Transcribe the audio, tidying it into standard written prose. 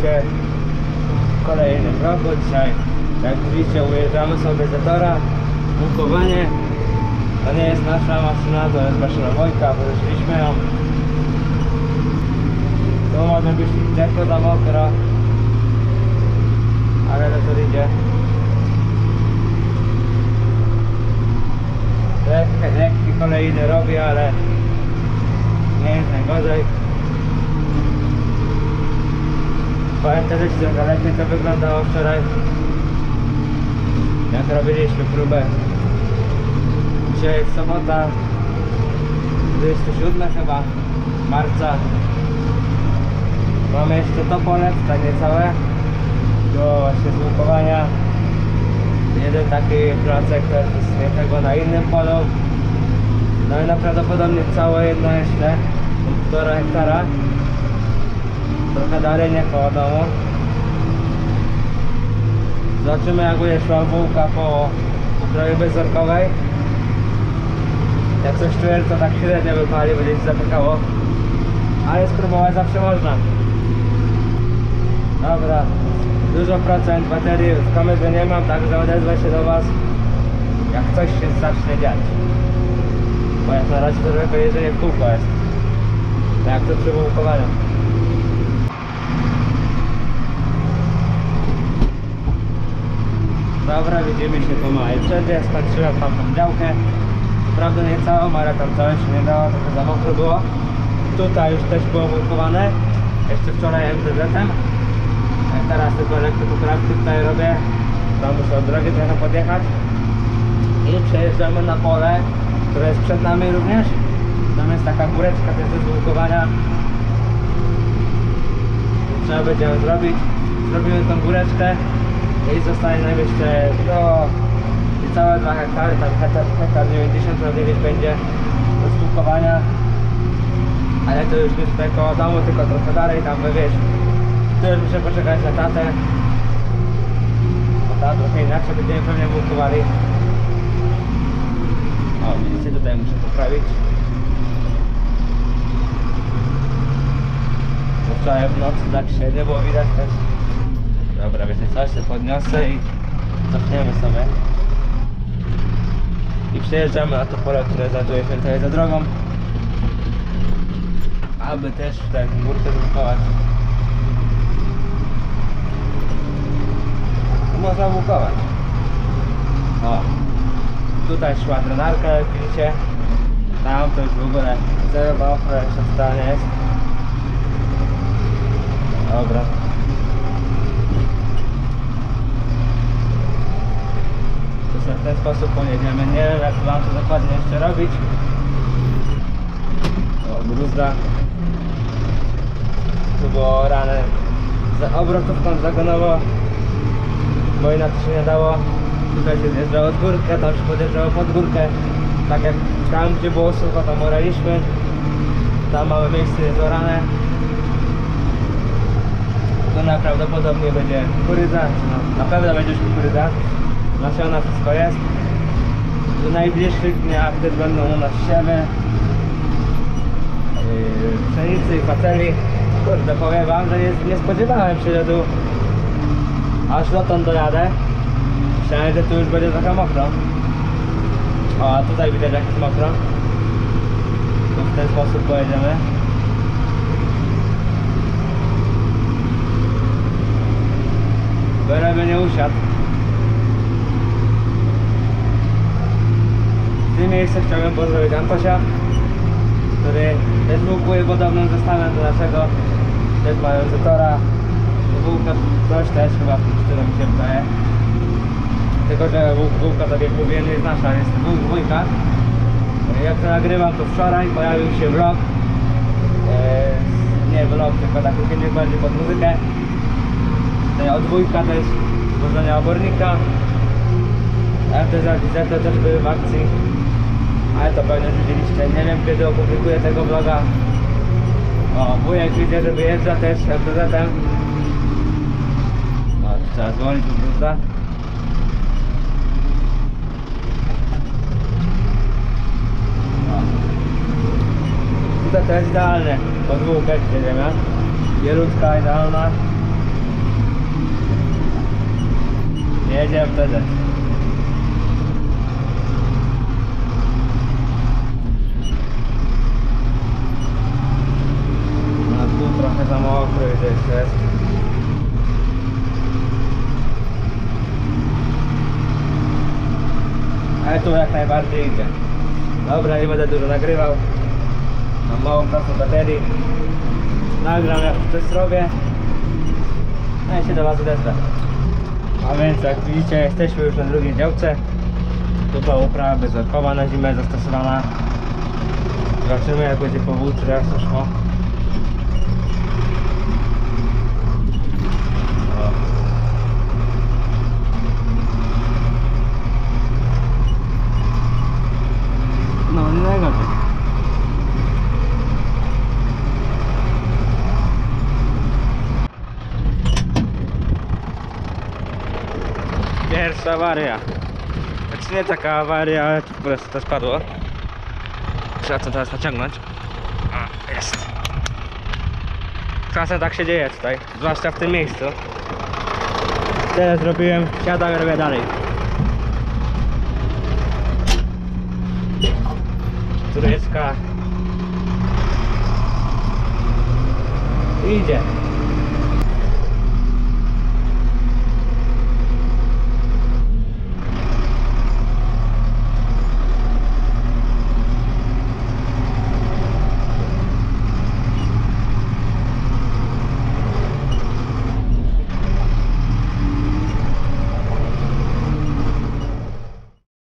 oczywiście w kolejnym roku. Dzisiaj, jak widzicie, ujeżdżamy sobie z Zetora, Włókowanie. To nie jest nasza maszyna, to jest maszyna Włóka, pożyczyliśmy ją. Tu może być ciepło za mokro, ale to idzie. Lekki kolejny robię, ale nie jest najgorzej. Pamiętam, że trochę lepiej to wyglądało wczoraj, jak robiliśmy próbę. Dzisiaj jest sobota, 27 chyba marca. Mamy jeszcze to pole, tak niecałe, do właśnie złukowania. Jeden taki placek jest tego na innym polu. No i prawdopodobnie całe jedno jeszcze 1,5 hektara. Trochę dalej, nie koło domu. Zobaczymy, jak będzie szła Włóka po uprawie bezorkowej. Jak coś czuję, to tak średnio wypali, będzie się zapykało. Ale spróbować zawsze można. Dobra, dużo procent baterii w kamerze nie mam, także odezwę się do Was, jak coś się zacznie dziać. Bo jak na razie to tylko jeżdżenie w kółko jest. Tak jak to przy włókowaniu. Dobra, widzimy się po małej przerwie. Skończyłem tam tą działkę. Prawda nie całą, ale tam coś nie dało, trochę za mokro było. Tutaj już też było włókowane. Jeszcze wczoraj MTZ-em. Teraz tylko elektropoprawki tutaj robię. Tam muszę od drogi trochę podjechać. I przejeżdżamy na pole, które jest przed nami również. Tam jest taka góreczka też do złukowania. Trzeba będzie ją zrobić. Zrobimy tą góreczkę i zostanie nam jeszcze niecałe 2 hektary, tam hektar 90 na 9 będzie do złukowania. Ale to już nie tutaj koło domu, tylko trochę dalej, tam wywieźć. Tu już muszę poczekać na tatę. Bo ta trochę inaczej będziemy pewnie włókowali. O, widzicie, tutaj muszę poprawić. Bo wczoraj w nocy tak średnio było widać też. Dobra, wiecie co, się podniosę i cofniemy sobie. I przejeżdżamy na to pole, które znajduje się tutaj za drogą. Aby też tak górkę złukować. Można włókować. O, tutaj szła drenarka, jak widzicie. Tam to już w ogóle zero ofra, jak się stanie jest. Dobra. To sobie w ten sposób pojedziemy. Nie wiem, jak wam to dokładnie jeszcze robić. O, gruzda. Tu było rane za obrotówką zagonowo, bo inaczej się nie dało. Tutaj się zjeżdżało z górkę, tam się podjeżdżało pod górkę. Tak jak tam, gdzie było sucho, tam oraliśmy. Tam małe miejsce jest orane. Tu prawdopodobnie będzie kukurydza, no, na pewno będzie już kukurydza. Nasiona, wszystko jest. W najbliższych dniach też będą u nas siewy, pszenicy i faceli. Kurde, powiem wam, że nie spodziewałem się, że tu aż dotąd dojadę. Myślałem, że tu już będzie trochę mokro. O, a tutaj widać, jak jest mokro. Tu w ten sposób pojedziemy. Byleby nie usiadł. W tym miejscu chciałbym pozdrowić Antosia, który też włókuje podobnym zestawem do naszego. Też mają Zetora, Włóka, coś też chyba w tym stylu mi się wydaje. Tylko że Włóka, tak jak mówiłem, nie jest nasza, jest Włóka. Jak to nagrywam, to wczoraj pojawił się vlog. Nie vlog, tylko taki filmik bardziej pod muzykę. Tutaj od Wójka też złożenia obornika. MTZ też były w akcji. Ale to pewnie widzieliście. Nie wiem, kiedy opublikuję tego vloga. O, wujek widzę, że wyjeżdża też MTZ-em. No, trzeba dzwonić do gruzda. Tutaj to jest idealne. Pod Włókę jedziemy. Jelutka idealna. Jedzie MTZ. No tu trochę za mokro gdzieś jest. Ale tu jak najbardziej idzie. Dobra, nie będę dużo nagrywał. Mam mało czasu baterii. Nagram jak coś zrobię. No i się do was odezwę. A więc jak widzicie, jesteśmy już na drugiej działce. Tu była uprawa bezorkowa na zimę zastosowana. Zobaczymy jak będzie po wódce, jak to szło. No nie najgorzej. Pierwsza awaria. Znaczy nie taka awaria, ale tu po prostu to spadło. Trzeba to teraz naciągnąć. O, jest. Czasem tak się dzieje tutaj, zwłaszcza w tym miejscu. Tyle zrobiłem, siadam i robię dalej. Tureczka. Idzie.